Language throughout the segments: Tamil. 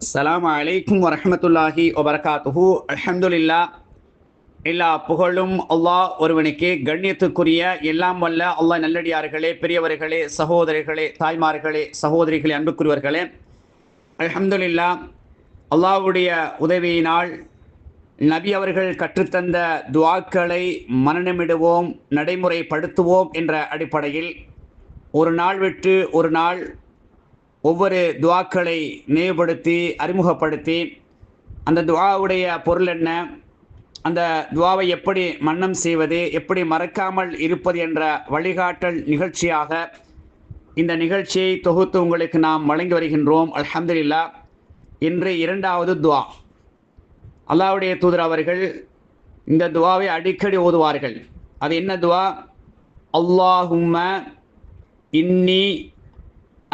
அஸ்ஸலாமு அலைக்கும் வரஹ்மத்துல்லாஹி வபரகாத்துஹு. அல்ஹம்துலில்லாஹ். எல்லா புகழும் அல்லாஹ் ஒருவனுக்கே. கண்ணியத்துக்குரிய எல்லாம் வல்ல அல்லாஹ் நல்லடியார்களே, பெரியவர்களே, சகோதரிகளே, தாய்மார்களே, சகோதரிகளே, அன்புக்குரியவர்களே, அல்ஹம்துலில்லாஹ். அல்லாஹ்வுடைய உதவியினால் நபி அவர்கள் கற்றுத்தந்த துஆக்களை மனனமிடுவோம், நடைமுறைப்படுத்துவோம் என்ற அடிப்படையில் ஒரு நாள் விட்டு ஒரு நாள் ஒவ்வொரு துஆக்களை நினைவுபடுத்தி அறிமுகப்படுத்தி அந்த துஆவுடைய பொருள் என்ன, அந்த துஆவை எப்படி மன்னம் செய்வது, எப்படி மறக்காமல் இருப்பது என்ற வழிகாட்டல் நிகழ்ச்சியாக இந்த நிகழ்ச்சியை தொகுத்து உங்களுக்கு நாம் வழங்கி வருகின்றோம். அல்ஹம்துலில்லாஹ். இன்று இரண்டாவது துஆ. அல்லாஹ்வுடைய தூதர் அவர்கள் இந்த துஆவை அடிக்கடி ஓதுவார்கள். அது என்ன துஆ? அல்லாஹும்ம இன்னி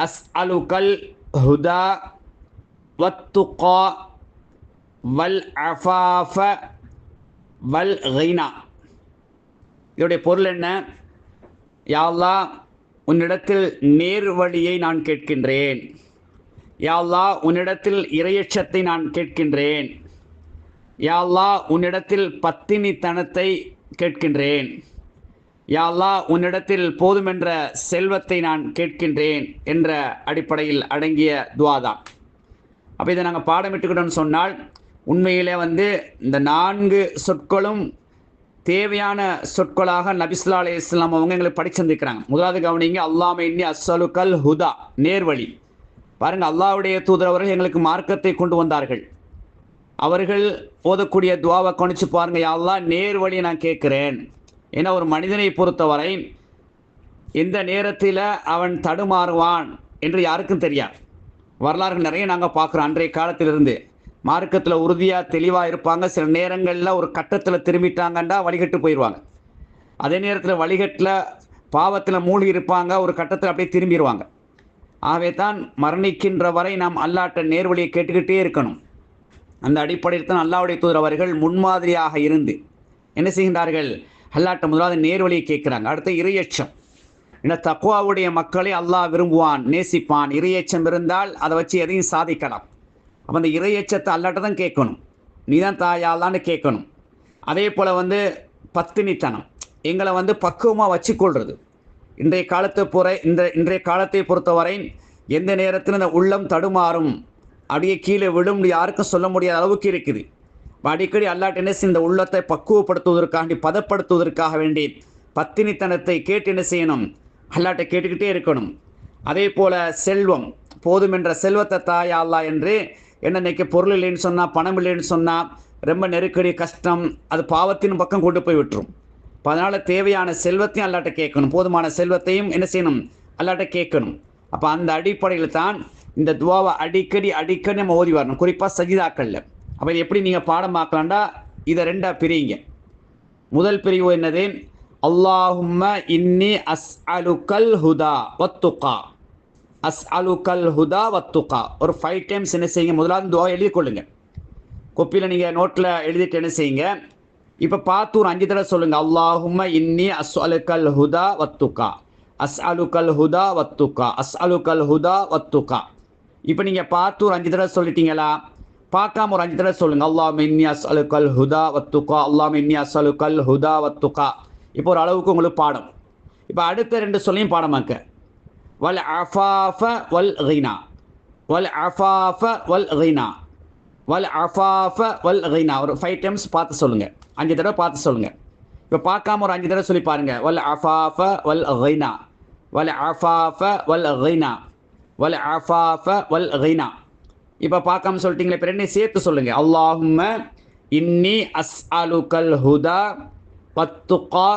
அஸ்அலுகல் ஹுதா வத்துகா வல் அஃபாஃப வல் கினா. இதோடைய பொருள் என்ன? யா அல்லாஹ், உன்னிடத்தில் நேர் வழியை நான் கேட்கின்றேன். யா அல்லாஹ், உன்னிடத்தில் இறையச்சத்தை நான் கேட்கின்றேன். யா அல்லாஹ், உன்னிடத்தில் பத்தினித்தனத்தை கேட்கின்றேன். யா அல்லாஹ், உன்னிடத்தில் போதுமென்ற செல்வத்தை நான் கேட்கின்றேன் என்ற அடிப்படையில் அடங்கிய துஆ தான். அப்போ இதை நாங்கள் பாடமிட்டுக்கிட்டோம்னு சொன்னால் உண்மையிலே இந்த 4 சொற்களும் தேவையான சொற்களாக நபி ஸல்லல்லாஹு அலைஹி வஸல்லம் அவங்க எங்களுக்கு படிச்சிருந்துக்கிறாங்க. முதலாவது கவனிங்க, அல்லாஹும்ம இன்னி அஸ்அலுகல் ஹுதா, நேர்வழி. பாருங்கள், அல்லாஹ்வுடைய தூதர் அவர்கள் எங்களுக்கு மார்க்கத்தை கொண்டு வந்தார்கள். அவர்கள் ஓதக்கூடிய துஆவை கவனிச்சு பாருங்க. யா அல்லாஹ், நேர்வழியை நான் கேட்குறேன். ஏன்னா ஒரு மனிதனை பொறுத்தவரை எந்த நேரத்தில் அவன் தடுமாறுவான் என்று யாருக்கும் தெரியாது. வரலாறுகள் நிறைய நாங்கள் பார்க்குறோம். அன்றைய காலத்திலிருந்து மார்க்கத்தில் உறுதியாக தெளிவாக இருப்பாங்க. சில நேரங்களில் ஒரு கட்டத்தில் திரும்பிட்டாங்கண்டா வழிகட்டு போயிடுவாங்க. அதே நேரத்தில் வழிகட்டில் பாவத்தில் மூழ்கி இருப்பாங்க, ஒரு கட்டத்தில் அப்படியே திரும்பிடுவாங்க. ஆகவே தான் மரணிக்கின்ற வரை நாம் அல்லாஹ்ட்ட நேர்வழியை கேட்டுக்கிட்டே இருக்கணும். அந்த அடிப்படையில் தான் அல்லாஹ்வுடைய தூதர் அவர்கள் முன்மாதிரியாக இருந்து என்ன செய்கின்றார்கள்? அல்லாஹ்ட்ட முதலாவது நேர்வழியை கேட்குறாங்க. அடுத்து இறையச்சம். இந்த தக்வாவுடைய மக்களை அல்லாஹ் விரும்புவான், நேசிப்பான். இறையச்சம் இருந்தால் அதை வச்சு எதையும் சாதிக்கலாம். அப்போ அந்த இறையச்சத்தை அல்லாஹ்ட்ட தான் கேட்கணும். நீ தான் தாயாலான்னு கேட்கணும். அதே போல் பத்தினித்தனம், எங்களை பக்குவமாக வச்சுக்கொள்வது. இன்றைய காலத்தை பொறுத்தவரை எந்த நேரத்தில் இந்த உள்ளம் தடுமாறும், அப்படியே கீழே விடும், யாருக்கும் சொல்ல முடியாத அளவுக்கு இருக்குது. அடிக்கடி அல்லாஹ்ட்ட என்ன செய்ய, இந்த உள்ளத்தை பக்குவப்படுத்துவதற்காக, பதப்படுத்துவதற்காக வேண்டி பத்தினித்தனத்தை கேட்டு என்ன செய்யணும்? அல்லாஹ்ட்ட கேட்டுக்கிட்டே இருக்கணும். அதே போல் செல்வம், போதும் என்ற செல்வத்தை தாயா அல்லாஹ் என்று என்ன, இன்னைக்கு பொருள் இல்லைன்னு சொன்னால், பணம் இல்லைன்னு சொன்னால் ரொம்ப நெருக்கடி, கஷ்டம், அது பாவத்தின் பக்கம் கொண்டு போய் விட்டுரும். இப்போ அதனால் தேவையான செல்வத்தையும் அல்லாஹ்ட்ட கேட்கணும், போதுமான செல்வத்தையும் என்ன செய்யணும்? அல்லாஹ்ட்ட கேட்கணும். அப்போ அந்த அடிப்படையில் தான் இந்த துஆவை அடிக்கடி நம்ம ஓதி வரணும், குறிப்பாக சஜிதாக்களில். அப்போ இது எப்படி நீங்கள் பாடமாக்கலாண்டா, இதை 2ஆக பிரியுங்க. முதல் பிரிவு என்னது? அல்லாஹும்ம இன்னி அஸ்அலுகல் ஹுதா வத்துகா. அஸ்அலுகல் ஹுதா வத்துகா ஒரு 5 டைம்ஸ் என்ன செய்யுங்க? முதலாவது துஆ எழுதி கொள்ளுங்க. கொப்பியில் நீங்கள் நோட்டில் எழுதிட்டு என்ன செய்யுங்க? இப்போ பார்த்து ஒரு 5 தடவை சொல்லுங்கள். அல்லாஹும்ம இன்னி அஸ்அலுகல் ஹுதா வத்துகா, அஸ்அலுகல் ஹுதா வத்துகா, அஸ்அலுகல் ஹுதா வத்துகா. இப்போ நீங்கள் பார்த்து ஒரு 5 தடவை சொல்லிட்டீங்களா? பார்க்காம ஒரு 5 தடவை சொல்லுங்கள். அல்லாஹும்ம இன்னி அஸ்அலுகல் ஹுதா வத்துகா, அல்லாஹும்ம இன்னி அஸ்அலுகல் ஹுதா வத்துகா. இப்போ ஒரு அளவுக்கு உங்களுக்கு பாடம். இப்போ அடுத்த 2 சொல்லையும் பாடமாக்க. வல் அஃபாஃப வல் கினா, வல் அஃபாஃப வல் கினா, வல் அஃபாஃப வல் கினா ஒரு 5 டைம்ஸ் பார்த்து சொல்லுங்கள். 5 தடவை பார்த்து சொல்லுங்கள். இப்போ பார்க்காம ஒரு 5 தடவை சொல்லி பாருங்கள். வல் அஃபாஃப வல் கினா, வல் அஃபாஃப வல் கினா, வல் அஃபாஃப வல் கினா. இப்போ பார்க்காம சொல்லிட்டீங்களே, இப்போ 2 சேர்த்து சொல்லுங்கள். அல்லாஹும்ம இன்னி அஸ்அலுகல் ஹுதா வத்துகா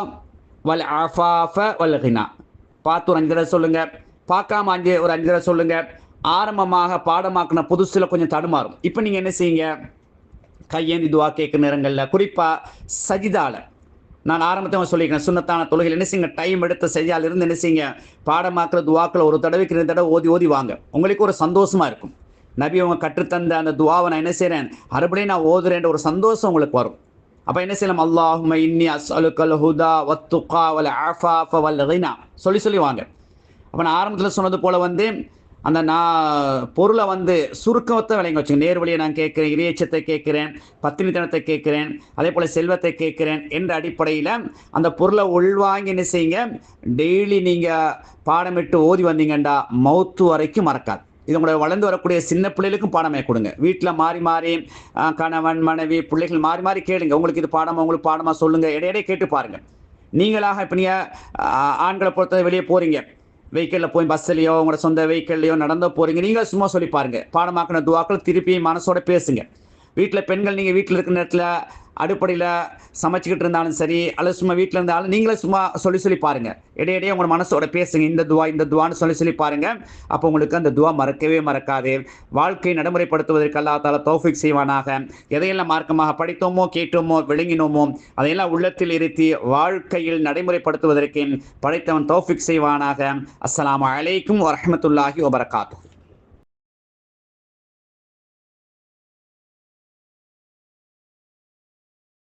வல் அஃபாஃப வல் கினா. பார்த்து ஒரு 5 தடவை சொல்லுங்கள். பார்க்காம ஒரு 5 தடவை சொல்லுங்கள். ஆரம்பமாக பாடமாக்கின புதுசில் கொஞ்சம் தடுமாறும். இப்போ நீங்கள் என்ன செய்யுங்க? கையேந்தி துஆ கேட்குற நேரங்களில், குறிப்பாக சஜிதால, நான் ஆரம்பத்தை சொல்லிக்கிறேன், சுன்னத்தான தொழுகையில் என்ன செய்யுங்க? டைம் எடுத்த சஜிதால இருந்து என்ன செய்யுங்க? பாடமாக்குற துஆக்களை ஒரு தடவைக்கு 2 தடவை ஓதி வாங்க. உங்களுக்கு ஒரு சந்தோஷமாக இருக்கும். நபி அவங்க கற்றுத்தந்த அந்த துஆவை நான் என்ன செய்கிறேன்? அறுபடியும் நான் ஓதுறேன்ற ஒரு சந்தோஷம் உங்களுக்கு வரும். அப்போ என்ன செய்யலாம்? அல்லாஹும்ம இன்னி அஸ்அலுகல் ஹுதா வத்துகா வல் அஃபாஃப வல் கினா சொல்லி வாங்க. அப்போ நான் ஆரம்பத்தில் சொன்னது போல் அந்த நான் பொருளை வந்து சுருக்கத்தை விளங்கி வச்சுங்க. நேர்வழியை நான் கேட்குறேன், இறையச்சத்தை கேட்குறேன், பத்தினித்தனத்தை கேட்குறேன், அதே போல் செல்வத்தை கேட்குறேன் என்ற அடிப்படையில் அந்த பொருளை உள்வாங்கி என்ன செய்யுங்க, டெய்லி நீங்கள் பாடமிட்டு ஓதி வந்தீங்கண்டா மௌத்து வரைக்கும் மறக்காது. இது உங்களை வளர்ந்து வரக்கூடிய சின்ன பிள்ளைகளுக்கும் பாடமே கொடுங்க. வீட்டில் மாறி மாறி கணவன் மனைவி பிள்ளைகள் மாறி மாறி கேளுங்க. உங்களுக்கு இது பாடமா, உங்களுக்கு பாடமா சொல்லுங்கள், இடையிடையே கேட்டு பாருங்கள். நீங்களாக இப்போ நீங்கள் ஆண்களை பொறுத்த வெளியே போகிறீங்க, வெஹிக்கிளில் போய் பஸ்ஸுலையோ உங்களோட சொந்த வெஹிக்கிள்லையோ நடந்து போகிறீங்க, நீங்கள் சும்மா சொல்லி பாருங்கள். பாடமாக்கின துவாக்கள் திருப்பி மனசோட பேசுங்க. வீட்டில் பெண்கள் நீங்கள் வீட்டில் இருக்கிற நேரத்தில் அடுப்படையில் சமைச்சிக்கிட்டு இருந்தாலும் சரி, அல்லது சும்மா வீட்டில் இருந்தாலும் நீங்களே சும்மா சொல்லி பாருங்கள். இடையிடையே உங்களோட மனசோட பேசுங்க. இந்த துவான்னு சொல்லி பாருங்கள். அப்போ உங்களுக்கு அந்த துவா மறக்கவே மறக்காது. வாழ்க்கை நடைமுறைப்படுத்துவதற்கு அல்லாஹ் தஆலா தௌஃபீக் செய்வானாக. எதையெல்லாம் மார்க்கமாக படித்தோமோ, கேட்டோமோ, விளங்கினோமோ அதையெல்லாம் உள்ளத்தில் இருத்தி வாழ்க்கையில் நடைமுறைப்படுத்துவதற்கு படைத்தவன் தௌஃபீக் செய்வானாக. அஸ்ஸலாமு அலைக்கும் வரஹ்மத்துல்லாஹி வபரகாத்துஹு.